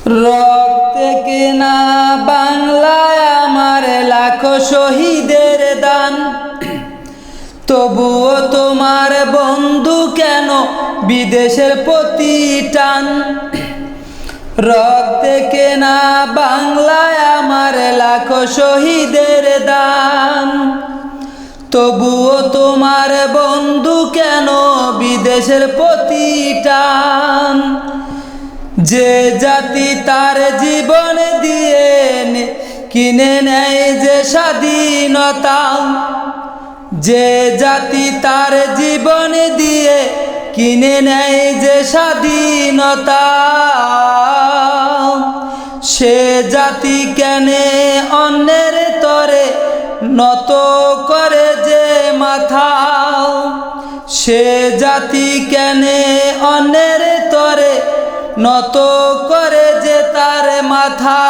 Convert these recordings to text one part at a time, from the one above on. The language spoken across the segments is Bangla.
রক্তে কেনা বাংলায় আমার লাখো শহীদের দান, তবুও তোমার বন্ধু কেন বিদেশের প্রতি টান। রক্তে কেনা বাংলায় আমার লাখো শহীদের দান, তবুও তোমার বন্ধু কেন বিদেশের প্রতি টান। যে জাতি তার জীবন দিয়ে কিনে নেয় যে স্বাধীনতা, যে জাতি তার জীবন দিয়ে কিনে নেয় যে স্বাধীনতা, সে জাতি কেনে অন্যের তরে নত করে যে মাথা। সে জাতি কেনে অন্যের তরে নত করে যে তার মাথা।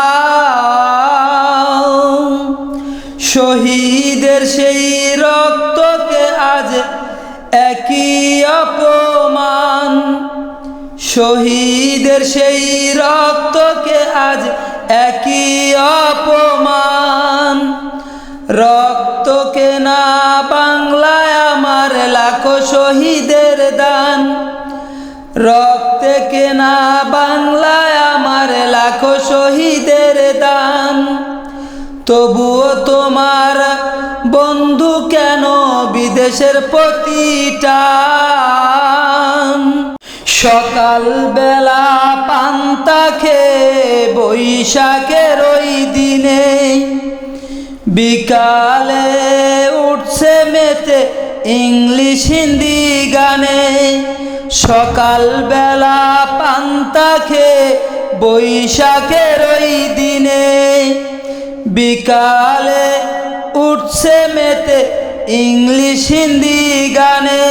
শহীদের সেই রক্তকে আজ একই অপমান, শহীদের সেই রক্তকে আজ একই অপমান। রক্ত কেনা বাংলায় আমার লাখো শহীদের দান, রক্তে কেনা বাংলায় আমার লাখো শহীদের দান, তবুও তোমার বন্ধু কেন বিদেশের প্রতি টান। সকাল বেলা পান্তা খেয়ে বৈশাখের ওই দিনে, বিকালে উঠছে মেতে ইংলিশ হিন্দি গানে। সকাল বেলা পান্তা খেয়ে বৈশাখের ওই দিনে, বিকালে উঠছে মেতে ইংলিশ হিন্দি গানে।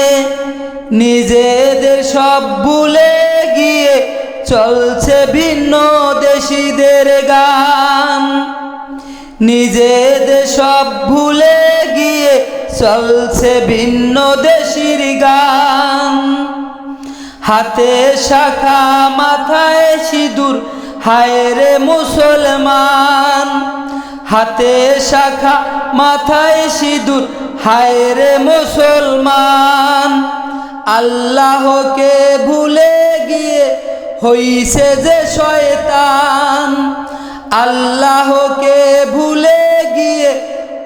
নিজেদের সব ভুলে গিয়ে চলছে ভিন্ন দেশীদের গান, নিজেদের সব ভুলে গিয়ে চলছে ভিন্ন দেশীর গান। হাতে শাখা মাথায় সিঁদুর হায় রে মুসলমান, হাতে শাখা মাথায় সিঁদুর হায় রে মুসলমান। আল্লাহকে ভুলে গিয়ে হইছে যে শয়তান, আল্লাহকে ভুলে গিয়ে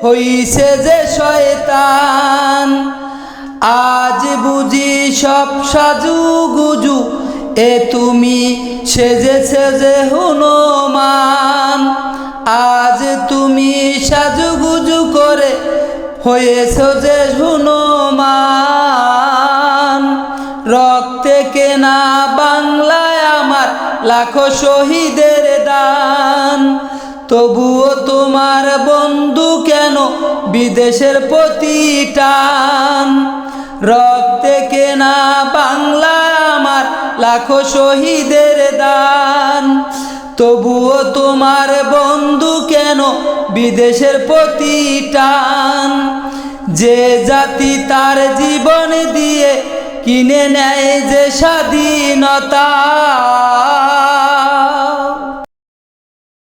হইছে যে শয়তান। আজ বুঝি সব সাজু গুজু এ তুমি সেজেছে যে হনুমান, আজ তুমি সাজুগুজু করে হয়েছ যে হনুমান। রক্তে কেনা বাংলায় আমার লাখো শহীদের দান, তবুও তোমার বন্ধু কেন বিদেশের প্রতি টান। রক্তে কেনা বাংলায় আমার লাখো শহীদের দান, তবুও তোমার বন্ধু কেন বিদেশের প্রতি টান। যে জাতি তার জীবন দিয়ে কিনে নেয় যে স্বাধীনতা।